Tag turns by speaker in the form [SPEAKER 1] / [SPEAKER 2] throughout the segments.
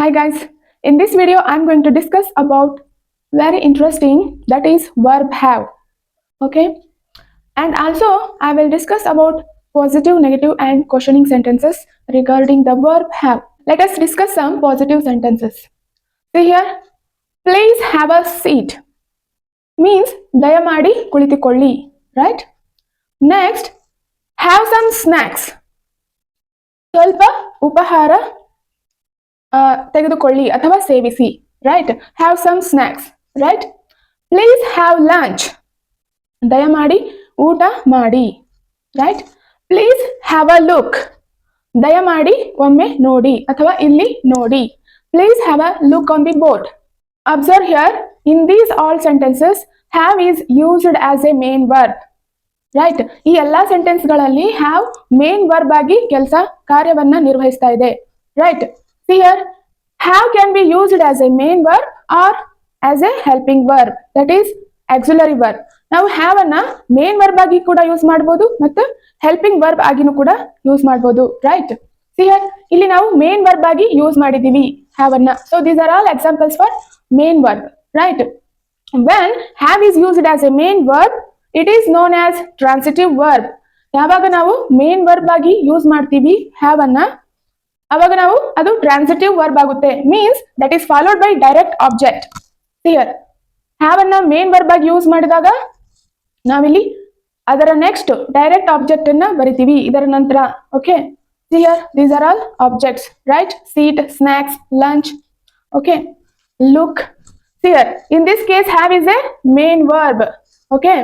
[SPEAKER 1] Hi guys, in this video I'm going to discuss about very interesting, that is verb have. Okay, and also I will discuss about positive, negative and questioning sentences regarding the verb have. Let us discuss some positive sentences. See here, please have a seat means ದಯಮಾಡಿ ಕುಳಿತುಕೊಳ್ಳಿ, right? Next, have some snacks, ಸ್ವಲ್ಪ ಉಪಹಾರ ತೆಗೆದುಕೊಳ್ಳಿ ಅಥವಾ ಸೇವಿಸಿ, right? Have some snacks, right? Please have lunch, ದಯಮಾಡಿ ಊಟ ಮಾಡಿ, right? Please have a look, ದಯಮಾಡಿ ಒಮ್ಮೆ ನೋಡಿ ಅಥವಾ ಇಲ್ಲಿ ನೋಡಿ. Please have a look on the board. Observe here, in these all sentences have is used as a main verb, right? ಈ ಎಲ್ಲಾ ಸೆಂಟೆನ್ಸ್ ಗಳಲ್ಲಿ ಹ್ಯಾವ್ ಮೇನ್ ವರ್ಬ್ ಆಗಿ ಕಾರ್ಯವನ್ನ ನಿರ್ವಹಿಸ್ತಾ ಇದೆ, right? Here, have can be used as a main verb or as a helping verb, that is auxiliary verb. ನಾವು have ಅನ್ನ main verb ಆಗಿ ಕೂಡ ಯೂಸ್ ಮಾಡಬಹುದು ಮತ್ತು helping verb ಆಗಿನೂ ಕೂಡ ಯೂಸ್ ಮಾಡಬಹುದು, right? Here, ಇಲ್ಲಿ ನಾವು main verb ಆಗಿ ಯೂಸ್ ಮಾಡಿದೀವಿ have ಅನ್ನ. So these are all examples for main verb, right? When have is used as a main verb, it is known as transitive verb. ಯಾವಾಗ ನಾವು main verb ಆಗಿ use ಮಾಡ್ತೀವಿ have ಅನ್ನ, ಅವಾಗ ನಾವು ಅದು ಟ್ರಾನ್ಸಿಟಿವ್ ವರ್ಬ್ ಆಗುತ್ತೆ, means that is followed by direct object. Here have ಅನ್ನ ಮೇನ್ ವರ್ಬ್ ಆಗಿ ಯೂಸ್ ಮಾಡಿದಾಗ ನಾವಿಲ್ಲಿ ಅದರ ನೆಕ್ಸ್ಟ್ ಡೈರೆಕ್ಟ್ ಆಬ್ಜೆಕ್ಟ್ ಅನ್ನ ಬರಿತೀವಿ ಇದರ ನಂತರ. Okay, here these are all objects, right? Seat, snacks, lunch, okay, look. Here in this case have is a main verb. Okay,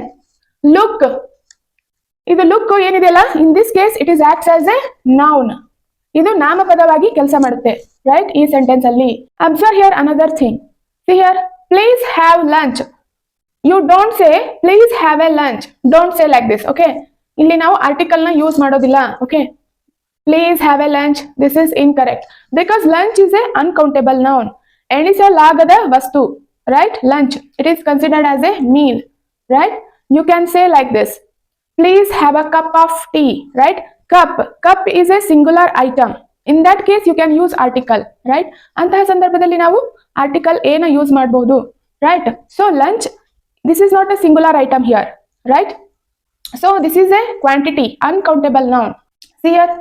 [SPEAKER 1] look, ಇದು ಲುಕ್ ಏನಿದೆಯಲ್ಲ, in this case it is acts as a noun. ಇದು ನಾಮಪದವಾಗಿ ಕೆಲಸ ಮಾಡುತ್ತೆ, right? ಈ sentence ಅಲ್ಲಿ. Observe here another thing. Here please have lunch, you don't say please have a lunch, don't say like this. Okay, ಇಲ್ಲಿ ನಾವು article ನ use ಮಾಡೋದಿಲ್ಲ. Okay, please have a lunch, this is incorrect because lunch is a uncountable noun, ಎಣಿಸಲಾಗದ ವಸ್ತು, right? Lunch it is considered as a meal, right? You can say like this, please have a cup of tea, right? Cup is a singular item. In that case you can use article, right? ಅಂತಹ ಸಂದರ್ಭದಲ್ಲಿ ನಾವು article a ನ use ಮಾಡಬಹುದು, right? So lunch, this is not a singular item here, right? So this is a quantity, uncountable noun. See here,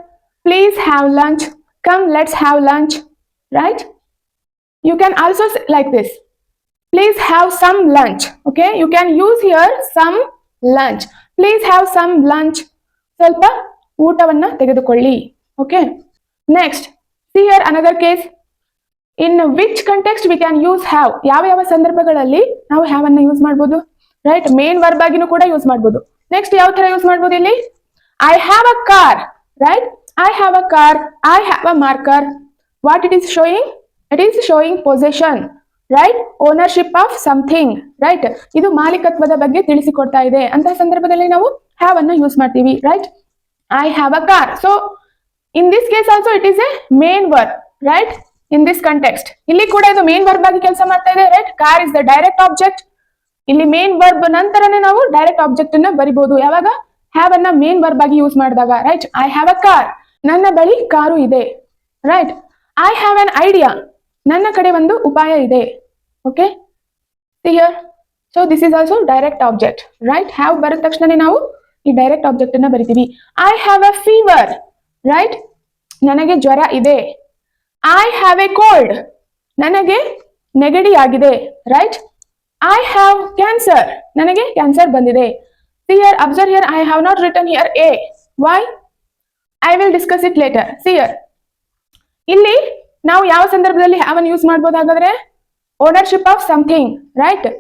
[SPEAKER 1] please have lunch, come let's have lunch, right? You can also say like this, please have some lunch. Okay, you can use here some lunch, please have some lunch, ಸ್ವಲ್ಪ ಊಟವನ್ನ ತೆಗೆದುಕೊಳ್ಳಿ. Okay, next see here another case. In which context we can use have, ಯಾವ ಯಾವ ಸಂದರ್ಭಗಳಲ್ಲಿ ನಾವು have ಅನ್ನ use ಮಾಡಬಹುದು, right? Main verb ಆಗಿನೂ ಕೂಡ ಯೂಸ್ ಮಾಡಬಹುದು. ನೆಕ್ಸ್ಟ್ ಯಾವ ತರ ಯೂಸ್ ಮಾಡಬಹುದು ಇಲ್ಲಿ? I have a car, right? I have a car, I have a marker. What it is showing? It is showing possession, right? Ownership of something, right? ಇದು ಮಾಲೀಕತ್ವದ ಬಗ್ಗೆ ತಿಳಿಸಿಕೊಡ್ತಾ ಇದೆ. ಅಂತಹ ಸಂದರ್ಭದಲ್ಲಿ ನಾವು ಹ್ಯಾವ್ ಅನ್ನ ಯೂಸ್ ಮಾಡ್ತೀವಿ, right? I have a car. So in this case also it is a main verb, right? In this context ಇಲ್ಲಿ ಕೂಡ ಇದು main verb ಆಗಿ ಕೆಲಸ ಮಾಡ್ತಾ ಇದೆ, right? Car is the direct object. ಇಲ್ಲಿ main verb ನಂತರನೇ ನಾವು direct object ಅನ್ನ ಬರಿಬಹುದು ಯಾವಾಗ have ಅನ್ನ main verb ಆಗಿ ಯೂಸ್ ಮಾಡಿದಾಗ, right? I have a car, ನನ್ನ ಬಳಿ ಕಾರು ಇದೆ, right? I have an idea, ನನ್ನ ಕಡೆ ಒಂದು ಉಪಾಯ ಇದೆ. Okay, see here, so this is also direct object, right? have ಬರದ ತಕ್ಷಣನೇ ನಾವು ಈ ಡೈರೆಕ್ಟ್ ಆಬ್ಜೆಕ್ಟ್ ಅನ್ನ ಬರಿತೀವಿ. I have a fever, right? ನನಗೆ ಜ್ವರ ಇದೆ. ಐ ಹ್ಯಾವ್ ಎ ಕೋಲ್ಡ್, ನನಗೆ ನೆಗಡಿ ಆಗಿದೆ, ರೈಟ್? ಐ ಹ್ಯಾವ್ ಕ್ಯಾನ್ಸರ್, ನನಗೆ ಕ್ಯಾನ್ಸರ್ ಬಂದಿದೆ. Here observe here, I have not written here a. Why? I will discuss it later. Here ಇಲ್ಲಿ ನಾವು ಯಾವ ಸಂದರ್ಭದಲ್ಲಿ ಹ್ಯಾವ್ ಅನ್ನು ಯೂಸ್ ಮಾಡಬಹುದು ಹಾಗಾದ್ರೆ? Ownership of something, right?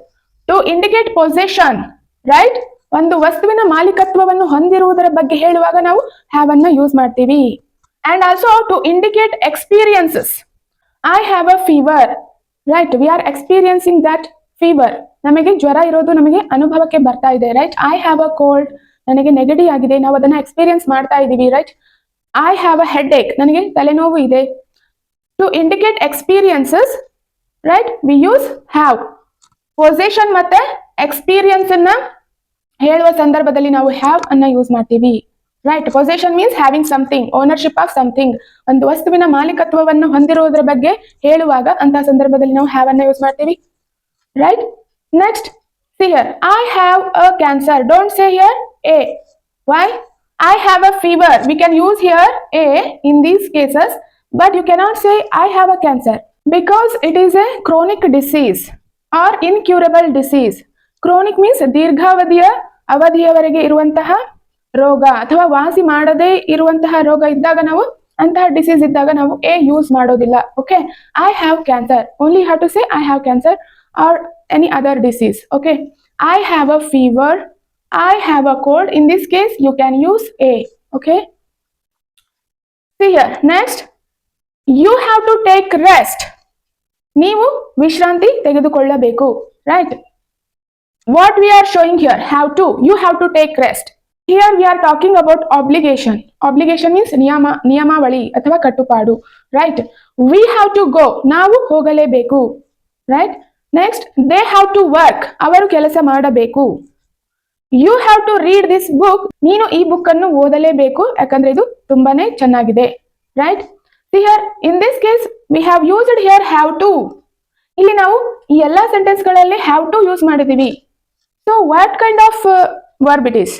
[SPEAKER 1] To indicate possession, right? ಒಂದು ವಸ್ತುವಿನ ಮಾಲೀಕತ್ವವನ್ನು ಹೊಂದಿರುವುದರ ಬಗ್ಗೆ ಹೇಳುವಾಗ ನಾವು ಹ್ಯಾವ್ ಅನ್ನ ಯೂಸ್ ಮಾಡ್ತೀವಿ. And also to indicate experiences. I have a fever, right? We are experiencing that fever, ನಮಗೆ ಜ್ವರ ಇರೋದು ನಮಗೆ ಅನುಭವಕ್ಕೆ ಬರ್ತಾ ಇದೆ, right? I have a cold, ನನಗೆ ನೆಗಡಿ ಆಗಿದೆ, ನಾವು ಅದನ್ನ ಎಕ್ಸ್ಪೀರಿಯನ್ಸ್ ಮಾಡ್ತಾ ಇದೀವಿ, right? I have a headache, ನನಗೆ ತಲೆನೋವು ಇದೆ. To indicate experiences, right? We use have. Possession ಮತ್ತೆ ಎಕ್ಸ್ಪೀರಿಯನ್ಸ್ ಅನ್ನ ಹೇಳುವ ಸಂದರ್ಭದಲ್ಲಿ ನಾವು ಹ್ಯಾವ್ ಅನ್ನ ಯೂಸ್ ಮಾಡ್ತೀವಿ, right. Possession means having something, ownership of something. ಒಂದು ವಸ್ತುವಿನ ಮಾಲೀಕತ್ವವನ್ನು ಹೊಂದಿರುವುದರ ಬಗ್ಗೆ ಹೇಳುವಾಗ ಅಂತಹ ಸಂದರ್ಭದಲ್ಲಿ ನಾವು ಹ್ಯಾವ್ ಅನ್ನು ಯೂಸ್ ಮಾಡ್ತೀವಿ. Right. Next, see here, I have a cancer. Don't say here a. Why? I have a fever. We can use here a in these cases, but you cannot say I have a cancer because it is a chronic disease or incurable disease. Chronic means ದೀರ್ಘಾವಧಿಯ ಅವಧಿಯವರೆಗೆ ಇರುವಂತಹ ರೋಗ ಅಥವಾ ವಾಸಿ ಮಾಡದೇ ಇರುವಂತಹ ರೋಗ ಇದ್ದಾಗ ನಾವು ಅಂತಹ ಡಿಸೀಸ್ ಇದ್ದಾಗ ನಾವು ಎ ಯೂಸ್ ಮಾಡೋದಿಲ್ಲ. Okay, I have cancer, only have to say I have cancer or any other disease. Okay, I have a fever, I have a cold. In this case you can use a. Okay, see here. Next, you have to take rest. ನೀವು ವಿಶ್ರಾಂತಿ ತೆಗೆದುಕೊಳ್ಳಬೇಕು. Right. What we are showing here, have to, you have to take rest. Here we are talking about obligation. Obligation means ನಿಯಮಾವಳಿ ಅಥವಾ ಕಟ್ಟುಪಾಡು. Right. We have to go, ನಾವು ಹೋಗಲೇಬೇಕು. Right. Next, they have to work, ಅವರು ಕೆಲಸ ಮಾಡಬೇಕು. You have to read this book, ನೀನು ಈ book ಅನ್ನು ಓದಲೇಬೇಕು ಯಾಕಂದ್ರೆ ಇದು ತುಂಬಾನೇ ಚೆನ್ನಾಗಿದೆ. Right. See here, in this case we have used here have to. ಇಲ್ಲಿ ನಾವು ಈ ಎಲ್ಲಾ ಸೆಂಟೆನ್ಸ್ ಗಳಲ್ಲಿ have to ಯೂಸ್ ಮಾಡಿದೀವಿ. So what kind of verb it is?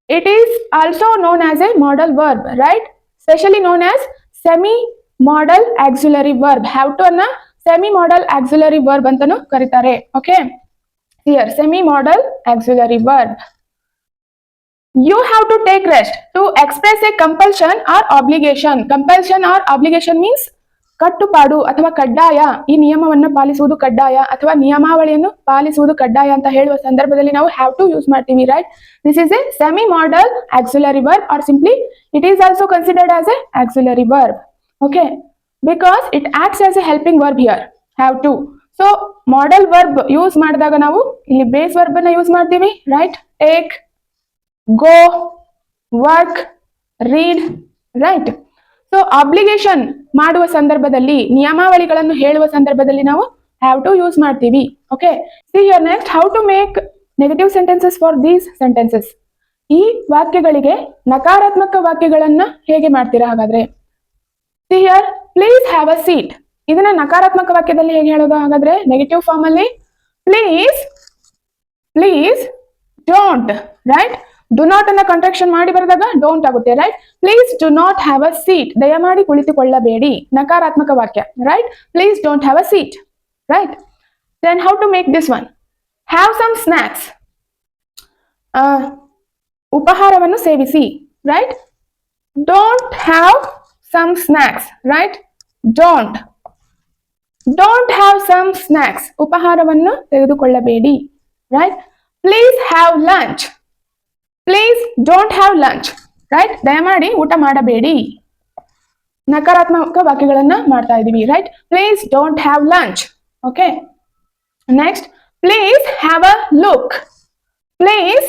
[SPEAKER 1] It is also known as a modal verb, right? Specially known as semi modal auxiliary verb. Have to ಅನ್ನ semi modal auxiliary verb ಅಂತಾನು ಕರೀತಾರೆ. Okay, here semi modal auxiliary verb. You have to take rest to express a compulsion or obligation. Compulsion or obligation means ಕಟ್ಟುಪಾಡು ಅಥವಾ ಕಡ್ಡಾಯ. ಈ ನಿಯಮವನ್ನು ಪಾಲಿಸುವುದು ಕಡ್ಡಾಯ ಅಥವಾ ನಿಯಮಾವಳಿಯನ್ನು ಪಾಲಿಸುವುದು ಕಡ್ಡಾಯ ಅಂತ ಹೇಳುವ ಸಂದರ್ಭದಲ್ಲಿ ನಾವು ಹ್ಯಾವ್ ಟು ಯೂಸ್ ಮಾಡ್ತೀವಿ. Right. This is A semi modal auxiliary verb R simply it is also considered as A auxiliary verb. Okay, because it acts as a helping verb here, have to. So modal verb use ಮಾಡಿದಾಗ ನಾವು ಇಲ್ಲಿ base verb ಅನ್ನ use ಮಾಡ್ತೀವಿ. Right. Take, go, work, read. Right. So obligation ಮಾಡುವ ಸಂದರ್ಭದಲ್ಲಿ, ನಿಯಮಾವಳಿಗಳನ್ನು ಹೇಳುವ ಸಂದರ್ಭದಲ್ಲಿ ನಾವು ಹ್ಯಾವ್ ಟು ಯೂಸ್ ಮಾಡ್ತೀವಿ. Okay, see here. Next, how to make negative sentences for these sentences. ಈ ವಾಕ್ಯಗಳಿಗೆ ನಕಾರಾತ್ಮಕ ವಾಕ್ಯಗಳನ್ನ ಹೇಗೆ ಮಾಡ್ತೀರಾ ಹಾಗಾದ್ರೆ? See here, please have a seat. ಇದನ್ನ ನಕಾರಾತ್ಮಕ ವಾಕ್ಯದಲ್ಲಿ ಹೇಗೆ ಹೇಳೋದು ಹಾಗಾದ್ರೆ? ನೆಗೆಟಿವ್ ಫಾರ್ಮ್ ಅಲ್ಲಿ please don't. Right. Do not ಅನ್ನ ಕಾಂಟ್ರಾಕ್ಷನ್ ಮಾಡಿ ಬರೆದಾಗ ಡೋಂಟ್ ಆಗುತ್ತೆ. Right. Please do not have a seat, ದಯಮಾಡಿ ಕುಳಿತುಕೊಳ್ಳಬೇಡಿ. ನಕಾರಾತ್ಮಕ ವಾಕ್ಯ. Right. Please don't have a seat. Right. Then how to make this one? Have some snacks. ಉಪಹಾರವನ್ನು ಸೇವಿಸಿ. Right. Don't have some snacks. Right. don't have some snacks. ಉಪಹಾರವನ್ನು ತೆಗೆದುಕೊಳ್ಳಬೇಡಿ. Right. Please have lunch. Please don't have lunch. Right. ದಯಮಾಡಿ ಊಟ ಮಾಡಬೇಡಿ. ನಕಾರಾತ್ಮಕ ವಾಕ್ಯಗಳನ್ನ ಮಾಡ್ತಾ ಇದೀವಿ. Right. Please don't have lunch. Okay. Next, please have a look. Please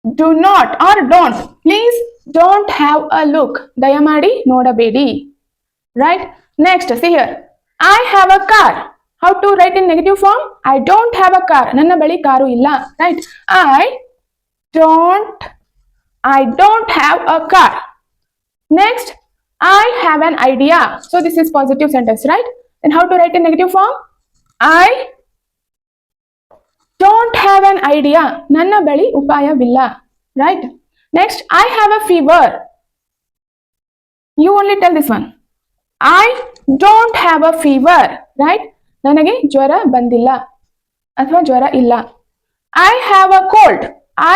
[SPEAKER 1] do not or don't. Please don't have a look. ದಯಮಾಡಿ ನೋಡಬೇಡಿ. Right. Next, see here. I have a car. How to write in negative form? I don't have a car. ನನ್ನ ಬಳಿ car ಇಲ್ಲ. Right. I don't have a car. Next, I have an idea. So this is positive sentence, right? Then how to write in negative form? I don't have an idea. ನನ್ನ ಬಳಿ ಉಪಾಯವಿಲ್ಲ. Right. Next, I have a fever. You only tell this one. I don't have a fever. Right. ನನಗೆ ಜ್ವರ ಬಂದಿಲ್ಲ ಅಥವಾ ಜ್ವರ ಇಲ್ಲ. I have a cold.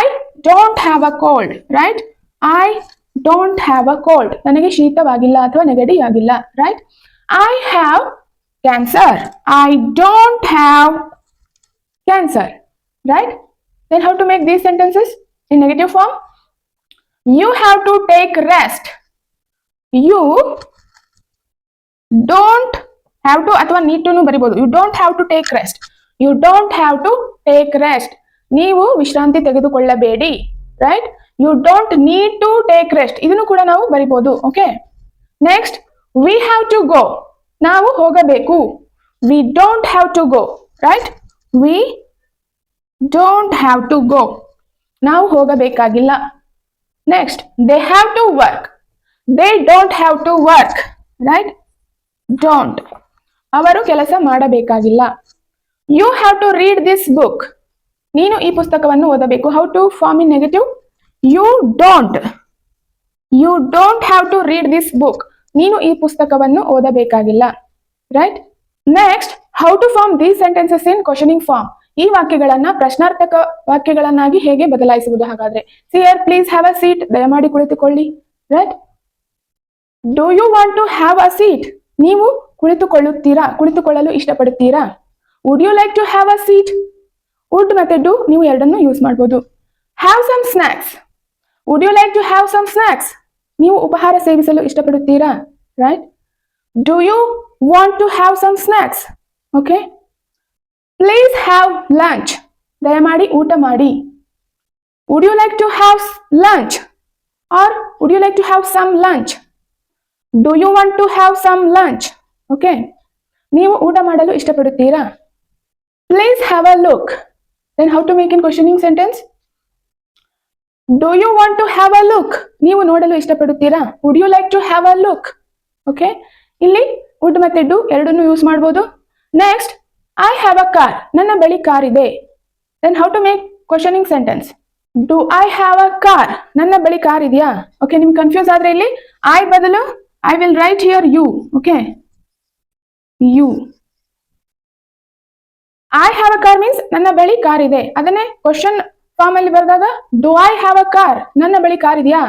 [SPEAKER 1] I don't have a cold. Right. I don't have a cold. ನನಗೆ ಶೀತವಾಗಿಲ್ಲ ಅಥವಾ ನೆಗಡಿ ಆಗಿಲ್ಲ. Right. I have cancer. I don't have cancer. Right. Then how to make these sentences in negative form? You have to take rest. You don't have to ಅಥವಾ need to ಬರಿಬಹುದು. You don't have to take rest. You don't have to take rest. ನೀವು ವಿಶ್ರಾಂತಿ ತೆಗೆದುಕೊಳ್ಳಬೇಡಿ. Right. You don't need to take rest. ಇದನ್ನು ಕೂಡ ನಾವು ಬರಿಬಹುದು. Okay. Next, we have to go. ನಾವು ಹೋಗಬೇಕು. We don't have to go. Right. We don't have to go. ನಾವು ಹೋಗಬೇಕಾಗಿಲ್ಲ. Next, they have to work. They don't have to work. Right? Don't. ಅವರು ಕೆಲಸ ಮಾಡಬೇಕಾಗಿಲ್ಲ. You have to read this book. ನೀನು ಈ ಪುಸ್ತಕವನ್ನು ಓದಬೇಕು. How to form in negative? You don't. You don't have to read this book. ನೀನು ಈ ಪುಸ್ತಕವನ್ನು ಓದಬೇಕಾಗಿಲ್ಲ. Right? Next, how to form these sentences in questioning form. ಈ ವಾಕ್ಯಗಳನ್ನ ಪ್ರಶ್ನಾರ್ಥಕ ವಾಕ್ಯಗಳನ್ನಾಗಿ ಹೇಗೆ ಬದಲಾಯಿಸುವುದು ಹಾಗಾದ್ರೆ? Here, please have a seat. ದಯಮಾಡಿ ಕುಳಿತುಕೊಳ್ಳಿ. Right? Do you want to have a seat? ನೀವು ಕುಳಿತುಕೊಳ್ಳುತ್ತೀರಾ? ಕುಳಿತುಕೊಳ್ಳಲು ಇಷ್ಟಪಡುತ್ತೀರಾ? Would you like to have a seat? Would ಮತ್ತೆ do ನೀವು ಎರಡನ್ನು ಯೂಸ್ ಮಾಡಬಹುದು. Have some snacks. Would you like to have some snacks? ನೀವು ಉಪಹಾರ ಸೇವಿಸಲು ಇಷ್ಟಪಡುತ್ತೀರಾ? Right? Do you want to have some snacks? Okay? Please have lunch. ದಯಮಾಡಿ ಊಟ ಮಾಡಿ. Would you like to have lunch? Or would you like to have some lunch? Do you want to have some lunch? Okay? ನೀವು ಊಟ ಮಾಡಲು ಇಷ್ಟಪಡುತ್ತೀರಾ? Please have a look. Then how to make in questioning sentence? Do you want to have a look? ನೀವು ನೋಡಲು ಇಷ್ಟಪಡುತ್ತೀರಾ? Would you like to have a look? Okay? ಇಲ್ಲಿ would ಮತ್ತೆ do ಎರಡನ್ನು use ಮಾಡಬಹುದು. Next, I have a car. ನನ್ನ ಬಳಿ car ಇದೆ. Then how to make questioning sentence? Do I have a car? ನನ್ನ ಬಳಿ ಕಾರ್ ಇದೆಯಾ? Okay, ನಿಮ್ಗೆ ಕನ್ಫ್ಯೂಸ್ ಆದ್ರೆ ಇಲ್ಲಿ I ಬದಲು I will write here you. Okay? You. I have a car means ನನ್ನ ಬಳಿ ಕಾರ್ ಇದೆ. ಅದನ್ನೇ ಕ್ವಶನ್ ಫಾರ್ಮ್ ಅಲ್ಲಿ ಬರೆದಾಗ do I have a car? ನನ್ನ ಬಳಿ ಕಾರ್ ಇದೆಯಾ?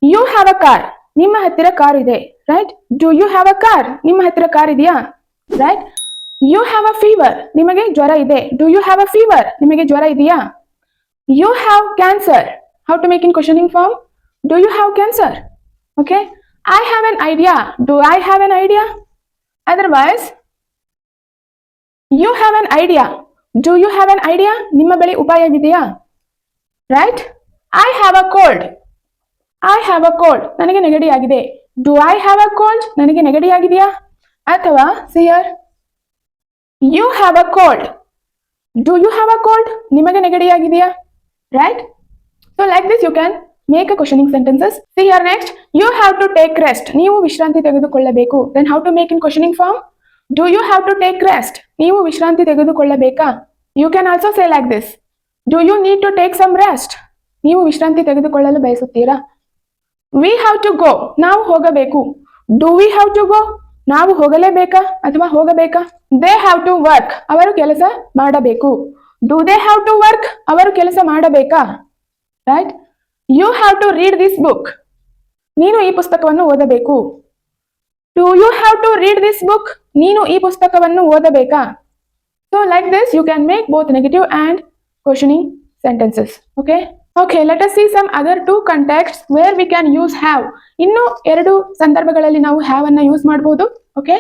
[SPEAKER 1] You have a car. ನಿಮ್ಮ ಹತ್ತಿರ ಕಾರ್ ಇದೆ. Right? Do you have a car? ನಿಮ್ಮ ಹತ್ತಿರ ಕಾರ್ ಇದೆಯಾ? Right? You have a fever. ನಿಮಗೆ ಜ್ವರ ಇದೆ. Do you have a fever? ನಿಮಗೆ ಜ್ವರ ಇದೆಯಾ? You have cancer. How to make in questioning form? Do you have cancer? Okay? I have an idea. Do I have an idea? Otherwise, you have an idea. Do you have an idea? ನಿಮ್ಮ ಬಳಿ ಉಪಾಯವಿದೆಯಾ? Right? I have a cold. I have a cold. ನನಗೆ ನೆಗಡಿ ಆಗಿದೆ. Do I have a cold? ನನಗೆ ನೆಗಡಿ ಆಗಿದೆಯಾ? ಅಥವಾ see here. You have a cold. Do you have a cold? ನಿಮಗೆ ನೆಗಡಿ ಆಗಿದೆಯಾ? Right? So like this you can make a questioning sentences. See here next. You have to take rest. ನೀವು ವಿಶ್ರಾಂತಿ ತೆಗೆದುಕೊಳ್ಳಬೇಕು. Then how to make in questioning form? Do you have to take rest? ನೀವು ವಿಶ್ರಾಂತಿ ತೆಗೆದುಕೊಳ್ಳಬೇಕಾ? You can also say like this. Do you need to take some rest? ನೀವು ವಿಶ್ರಾಂತಿ ತೆಗೆದುಕೊಳ್ಳಲು ಬಯಸುತ್ತೀರಾ? We have to go. ನಾವು ಹೋಗಬೇಕು. Do we have to go? ನಾವು ಹೋಗಲೇಬೇಕಾ ಅಥವಾ ಹೋಗಬೇಕಾ? They have to work. ಅವರು ಕೆಲಸ ಮಾಡಬೇಕು. Do they have to work? ಅವರು ಕೆಲಸ ಮಾಡಬೇಕಾ? Right? You have to read this book. ನೀನು ಈ ಪುಸ್ತಕವನ್ನು ಓದಬೇಕು. Do you have to read this book? ನೀನು ಈ ಪುಸ್ತಕವನ್ನು ಓದಬೇಕಾ? So like this you can make both negative and questioning sentences. Okay? Okay, let us see some other two contexts where we can use have. ಇನ್ನು ಎರಡು ಸಂದರ್ಭಗಳಲ್ಲಿ ನಾವು have ಅನ್ನು use ಮಾಡಬಹುದು. Okay?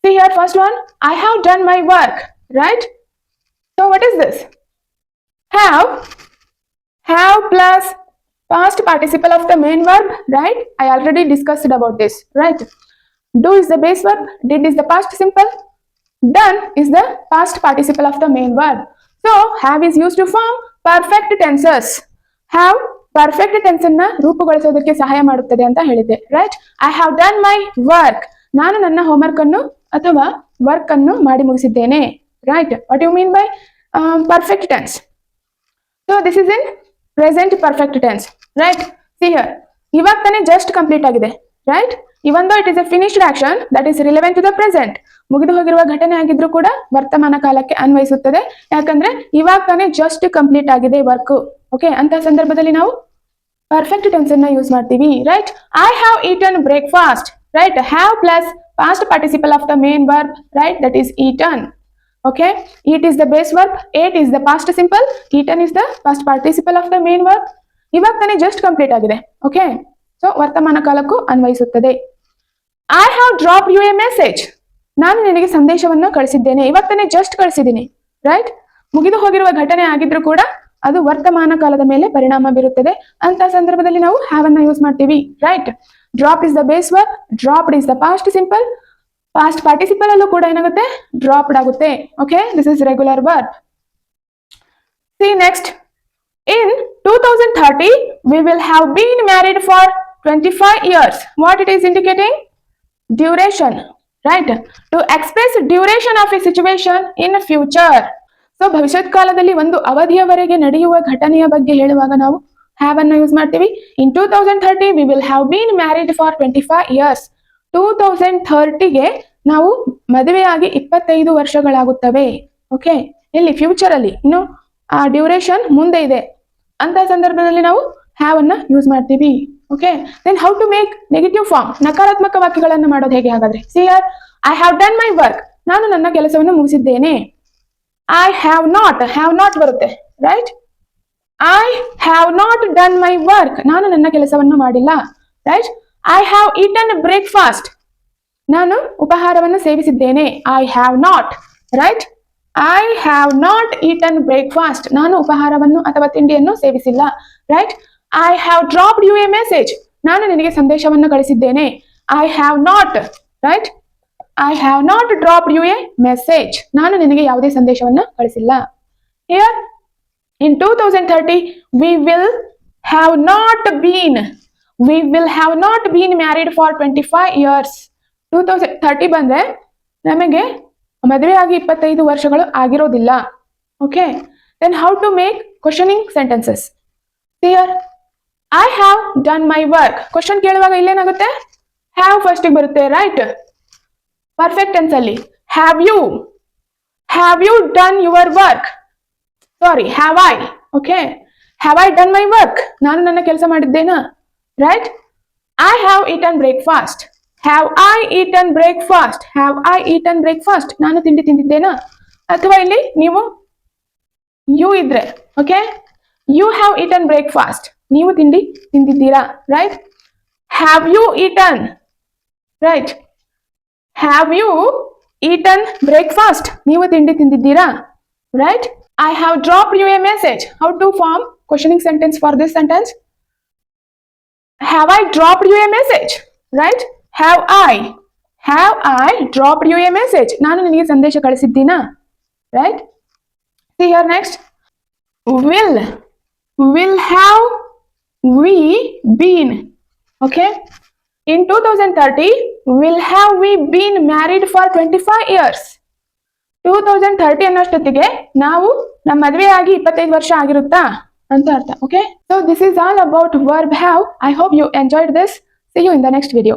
[SPEAKER 1] See here first one. I have done my work. Right? So what is this? Have plus past participle of the main verb. Right? I already discussed about this. Right? Do is the base verb. Did is the past simple. Done is the past participle of the main verb. So have is used to form perfect tenses. Have perfect tense ಅನ್ನ ರೂಪುಗೊಳಿಸೋದಕ್ಕೆ ಸಹಾಯ ಮಾಡುತ್ತದೆ ಅಂತ ಹೇಳಿದೆ. Right? I have done my work. ನಾನು ನನ್ನ homework ಅನ್ನು ಅಥವಾ work ಅನ್ನು ಮಾಡಿ ಮುಗಿಸಿದ್ದೇನೆ. Right? What do you mean by perfect tense? So this is in present perfect tense. Right? See here. ಇವಾಗ ತಾನೇ just complete ಆಗಿದೆ. Right? Even though it is a finished action that is relevant to the present. ಮುಗಿದು ಹೋಗಿರುವ ಘಟನೆ ಆಗಿದ್ರೂ ಕೂಡ ವರ್ತಮಾನ ಕಾಲಕ್ಕೆ ಅನ್ವಯಿಸುತ್ತದೆ. ಯಾಕಂದ್ರೆ ಇವಾಗ ತಾನೇ ಜಸ್ಟ್ ಕಂಪ್ಲೀಟ್ ಆಗಿದೆ ವರ್ಕ್. ಓಕೆ, ಅಂತ ಸಂದರ್ಭದಲ್ಲಿ ನಾವು ಪರ್ಫೆಕ್ಟ್ ಟೆನ್ಸ್ ಅನ್ನ ಯೂಸ್ ಮಾಡ್ತೀವಿ. Right? I have eaten breakfast. Right? Have plus past participle of the main verb. Right? That is eaten. Okay? Eat is the base verb. Ate is the past simple. Eaten is the past participle of the main verb. ಇವಾಗ ತಾನೇ just complete ಆಗಿದೆ. Okay, so ವರ್ತಮಾನ ಕಾಲಕ್ಕೂ ಅನ್ವಯಿಸುತ್ತದೆ. I have drop you a message. ನಾನು ನಿನಗೆ ಸಂದೇಶವನ್ನು ಕಳಿಸಿದ್ದೇನೆ. ಇವಾಗ ತಾನೇ ಜಸ್ಟ್ ಕಳಿಸಿದ್ದೀನಿ. ರೈಟ್? ಮುಗಿದು ಹೋಗಿರುವ ಘಟನೆ ಆಗಿದ್ರು ಕೂಡ ಅದು ವರ್ತಮಾನ ಕಾಲದ ಮೇಲೆ ಪರಿಣಾಮ ಬೀರುತ್ತದೆ. ಅಂತ ಸಂದರ್ಭದಲ್ಲಿ ನಾವು ಹ್ಯಾವ್ ಅನ್ನ ಯೂಸ್ ಮಾಡ್ತೀವಿ. Right? Drop is the base verb. Dropped is the past simple. Past participle ಅಲ್ಲೂ ಕೂಡ ಏನಾಗುತ್ತೆ? ಡ್ರಾಪ್ಡ್ ಆಗುತ್ತೆ. Okay, this is regular verb. C next. In 2030, we will have been married for 25 years. What it is indicating? Duration, right? To express duration of a situation in future. So ಭವಿಷ್ಯತ್ ಕಾಲದಲ್ಲಿ ಒಂದು ಅವಧಿಯವರೆಗೆ ನಡೆಯುವ ಘಟನೆಯ ಬಗ್ಗೆ ಹೇಳುವಾಗ ನಾವು ಹ್ಯಾವ್ ಅನ್ನು ಯೂಸ್ ಮಾಡ್ತೀವಿ. In 2030 we will have been married for 25 years. 2030ಗೆ ನಾವು ಮದುವೆಯಾಗಿ 25 ವರ್ಷಗಳಾಗುತ್ತವೆ. ಓಕೆ, ಇಲ್ಲಿ ಫ್ಯೂಚರ್ ಅಲ್ಲಿ ಇನ್ನು ಆ ಡ್ಯೂರೇಷನ್ ಮುಂದೆ ಇದೆ ಅಂತ ಸಂದರ್ಭದಲ್ಲಿ ನಾವು ಹ್ಯಾವ್ ಅನ್ನ ಯೂಸ್ ಮಾಡ್ತೀವಿ. Okay, then how to make negative form, ನಕಾರಾತ್ಮಕ ವಾಕ್ಯಗಳನ್ನು ಮಾಡೋದು ಹೇಗೆ ಹಾಗಾದ್ರೆ? See here, I have done my work, ನಾನು ನನ್ನ ಕೆಲಸವನ್ನು ಮುಗಿಸಿದ್ದೇನೆ. ಐ ಹ್ಯಾವ್ ನಾಟ್ ಬರುತ್ತೆ, right? I have not done my work, ನಾನು ನನ್ನ ಕೆಲಸವನ್ನು ಮಾಡಿಲ್ಲ, right? I have eaten breakfast, ನಾನು ಉಪಹಾರವನ್ನು ಸೇವಿಸಿದ್ದೇನೆ. I have not, right? I have not eaten breakfast, ನಾನು ಉಪಹಾರವನ್ನು ಅಥವಾ ತಿಂಡಿಯನ್ನು ಸೇವಿಸಿಲ್ಲ, right? I have dropped you a message, ನಾನು ನಿನಗೆ ಸಂದೇಶವನ್ನು ಕಳಿಸಿದ್ದೇನೆ. I have not, right? I have not dropped you a message, ನಾನು ನಿನಗೆ ಯಾವುದೇ ಸಂದೇಶವನ್ನು ಕಳಿಸಿಲ್ಲ. Here in 2030 we will have not been married for 25 years. 2030 ಬಂದ್ರೆ ನಮಗೆ ಮದುವೆಯಾಗಿ 25 ವರ್ಷಗಳು ಆಗಿರೋದಿಲ್ಲ. Okay, then how to make questioning sentences? Here I have done my work, question ಕೇಳುವಾಗ ಇಲ್ಲೇನಾಗುತ್ತೆ? ಹ್ಯಾವ್ ಫಸ್ಟ್ ಬರುತ್ತೆ, ರೈಟ್? ಪರ್ಫೆಕ್ಟ್ ಟೆನ್ಸ್ ಅಲ್ಲಿ have you done your work? Sorry, have I. Okay, have I done my work, ನಾನು ನನ್ನ ಕೆಲಸ ಮಾಡಿದ್ದೇನಾ, right? I have eaten breakfast, have I eaten breakfast? Have I eaten breakfast, ನಾನು ತಿಂಡಿ ತಿಂದಿದ್ದೇನಾ? ಅಥವಾ ಇಲ್ಲಿ ನೀವು ಯು ಇದ್ರೆ, okay, you have eaten breakfast, ನೀವು ತಿಂಡಿ ತಿಂದಿದ್ದೀರಾ, right? Have you eaten, right? Have you eaten breakfast, ನೀವು ತಿಂಡಿ ತಿಂದಿದ್ದೀರಾ, right? I have dropped you a message. How to form questioning sentence for this sentence? Have I dropped you a message? Right? Have I dropped you a message? ನಾನು ನಿನಗೆ ಸಂದೇಶ ಕಳಿಸಿದ್ದೀನಾ? Right? See here next. Will have we been? Okay? In 2030, will have we been married for 25 years? 2030 ಅನ್ನೋಷ್ಟೊತ್ತಿಗೆ ನಾವು ನಮ್ಮ ಮದುವೆಯಾಗಿ 25 ವರ್ಷ ಆಗಿರುತ್ತಾ ಅಂತ ಅರ್ಥ. Okay, so this is all about verb have. I hope you enjoyed this. See you in the next video.